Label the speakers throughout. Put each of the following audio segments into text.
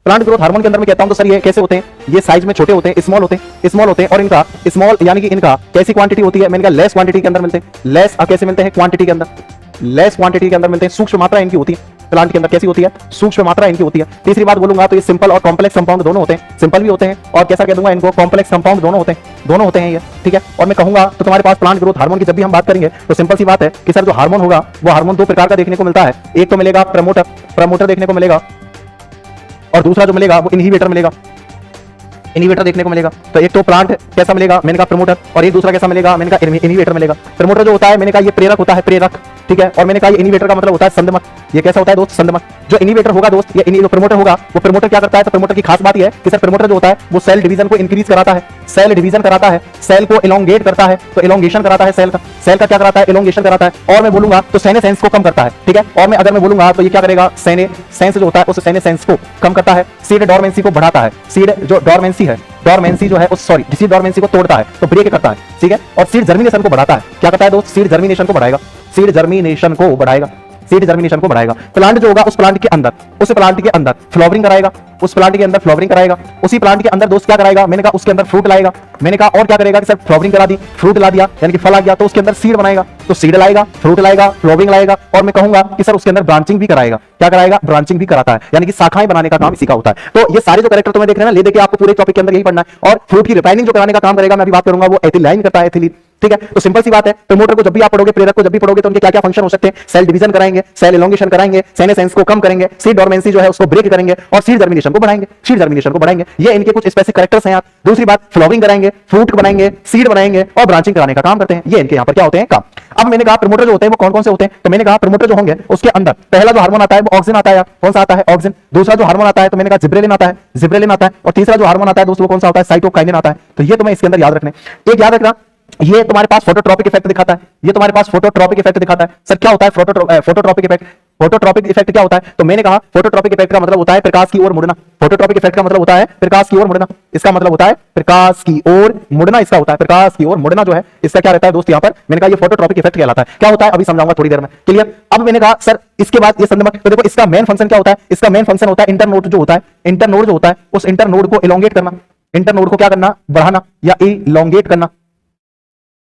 Speaker 1: Plant growth hormone के अंदर मैं कहता हूं तो सर ये कैसे होते हैं, ये साइज में छोटे होते हैं, स्मॉल होते हैं और इनका स्मॉल यानी कि इनका कैसी क्वांटिटी होती है, मैंने कहा लेस क्वांटिटी के अंदर मिलते हैं, लेस कैसे मिलते हैं, क्वांटिटी के अंदर, लेस क्वांटिटी के अंदर मिलते हैं, सूक्ष्म मात्रा इनकी होती है प्लांट के अंदर, कैसी होती है, सूक्ष्म मात्रा इनकी होती है। तीसरी बात बोलूंगा तो ये सिंपल और कॉम्प्लेक्स कंपाउंड दोनों होते हैं, सिंपल भी होते हैं और कैसा कह दूंगा इनको, कॉम्प्लेक्स कंपाउंड दोनों होते हैं ये, ठीक है। और मैं कहूंगा तो तुम्हारे पास प्लांट ग्रोथ हार्मोन की जब भी हम बात करेंगे तो सिंपल सी बात है कि सर जो हार्मोन होगा वो हार्मोन दो प्रकार का देखने को मिलता है, एक तो मिलेगा प्रमोटर देखने को मिलेगा और दूसरा जो मिलेगा वो इनहिबिटर देखने को मिलेगा। तो एक तो प्लांट कैसा मिलेगा, मैंने कहा प्रमोटर, और एक दूसरा कैसा मिलेगा, मैंने कहा इनहिबिटर मिलेगा। प्रमोटर जो होता है मैंने कहा ये प्रेरक होता है, प्रेरक, ठीक है। और मैंने कहा ये इनहिबिटर का मतलब होता है संदमक। ये कैसा होता है दोस्त, संदमक। जो इनहिबिटर होगा दोस्त, ये जो प्रमोटर होगा वो प्रमोटर क्या करता है, तो प्रमोटर की खास बात ये है कि सर प्रमोटर जो होता है वो सेल डिवीजन को इंक्रीज कराता है, सेल डिवीजन कराता है, सेल को इलोंगेट करता है, तो इलोंगेशन कराता है सेल का क्या कराता है, इलोंगेशन कराता है। और मैं बोलूंगा तो सेनेसेंस को कम करता है, ठीक है। और मैं अगर मैं बोलूंगा तो ये क्या करेगा, सेनेसेंस जो होता है उस सेनेसेंस को कम करता है, सीड डोरमेंसी को बढ़ाता है, सीड जो डोरमेंसी है, डोरमेंसी जो है उस सॉरी सीड डोरमेंसी को तोड़ता है, तो ब्रेक करता है, ठीक है। और सीड जर्मिनेशन को बढ़ाता है, क्या करता है दोस्त, सीड जर्मिनेशन को बढ़ाएगा, सीड जर्मिनेशन को बढ़ाएगा, सीड जर्मिनेशन को बढ़ाएगा। प्लांट जो होगा उस प्लांट के अंदर फ्लावरिंग कराएगा, उस प्लांट के अंदर फ्लावरिंग कराएगा, उसी प्लांट के अंदर दोस्त क्या कराएगा, मैंने कहा उसके अंदर फ्रूट लाएगा, मैंने कहा और क्या करेगा कि सर फ्लावरिंग करा दी, फ्रूट ला दिया यानी कि फल आ गया, तो उसके अंदर सीड बनाएगा, तो सीड लाएगा, फ्रूट लाएगा, फ्लावरिंग लाएगा, और मैं कहूंगा कि सर उसके अंदर ब्रांचिंग भी कराएगा, क्या कराएगा, ब्रांचिंग भी कराता है, यानी कि शाखाएं बनाने का काम इसी का होता है। तो ये सारे जो कैरेक्टर तुम्हें देख रहे हैं ना, ले देके आपको पूरे टॉपिक के अंदर यही पढ़ना है। और फ्रूट की रिफाइनिंग जो कराने का काम करेगा, मैं अभी बात करूंगा, वो एथिलाइन करता है, एथिलीन, ठीक है। तो सिंपल सी बात है, प्रमोटर को जब भी आप पढ़ोगे, प्रेरक को जब भी पढ़ोगे, तो उनके क्या क्या फंक्शन हो सकते हैं, सेल डिवीजन कराएंगे, सेल इलोंगेशन कराएंगे, सेनेसेंस को कम करेंगे, सीड डोरमेंसी जो है उसको ब्रेक करेंगे और सीड जर्मिनेशन को बढ़ाएंगे, ये इनके कुछ स्पेसिफिक कैरेक्टर्स हैं। दूसरी बात, फ्लावरिंग कराएंगे, फ्रूट बनाएंगे, सीड बनाएंगे और ब्रांचिंग कराने का काम करते हैं, ये इनके यहाँ पर क्या होते हैं काम। अब मैंने कहा प्रमोटर जो होते हैं वो कौन कौन से होते हैं, तो मैंने कहा प्रमोटर जो होंगे उसके अंदर पहला जो हार्मोन आता है वो ऑक्सिन आता है, कौन सा आता है, ऑक्सिन। दूसरा जो हार्मोन आता है तो मैंने कहा जिब्रेलिन आता है, और तीसरा जो हार्मोन आता है दोस्तों कौन सा होता है, साइटोकाइनिन आता है। तो ये तुम्हें इसके अंदर याद रखने, एक याद रखना, ये तुम्हारे पास फोटोट्रॉपिक इफेक्ट दिखाता है, ये तुम्हारे पास फोटोट्रॉपिक इफेक्ट दिखाता है। सर क्या होता है फोटोट्रॉपिक इफेक्ट, फोटोट्रॉपिक इफेक्ट क्या होता है, तो मैंने कहा फोटोट्रॉपिक इफेक्ट का मतलब होता है प्रकाश की ओर मुड़ना, फोटोट्रॉपिक इफेक्ट का मतलब होता है प्रकाश की ओर मुड़ना, इसका मतलब होता है प्रकाश की ओर मुड़ना, इसका होता है प्रकाश की ओर मुड़ना जो है इसका क्या रहता है दोस्त, यहाँ पर मैंने कहा ये फोटोट्रॉपिक इफेक्ट कहलाता है। क्या होता है अभी समझाऊंगा थोड़ी देर में, क्लियर। अब मैंने कहा सर इसके बाद ये संदमक, तो देखो इसका मेन फंक्शन क्या होता है, इसका मेन फंक्शन होता है इंटरनोड जो होता है, इंटरनोड जो होता है उस इंटरनोड को इलोंगेट करना, इंटरनोड को क्या करना, बढ़ाना या इलोंगेट करना,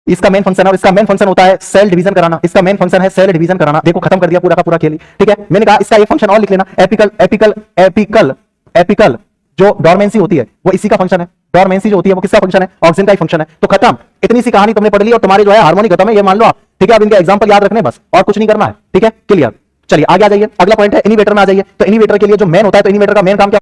Speaker 1: इसका मेन फंक्शन है। और इसका मेन फंक्शन होता है सेल डिवीजन कराना, इसका मेन फंक्शन है सेल डिवीजन कराना। देखो खत्म कर दिया पूरा का पूरा खेल, ठीक है। मैंने कहा इसका एक फंक्शन और लिख लेना, एपिकल जो डोरमेंसी होती है वो इसी का फंक्शन है, डोरमेंसी जो होती है वो किसका फंक्शन है, ऑक्सिन का ही फंक्शन है। तो खत्म, इतनी सी कहानी तुमने पढ़ ली और तुम्हारे जो है हार्मोनी खत्म है, ये मान लो आप, ठीक है। अब इनके एग्जांपल याद रखने बस, और कुछ नहीं करना है, ठीक है, क्लियर। चलिए आगे आ जाइए, अगला पॉइंट है इनहिबिटर में आ जाइए। तो इनहिबिटर के लिए जो मेन होता है, तो इनहिबिटर का मेन काम क्या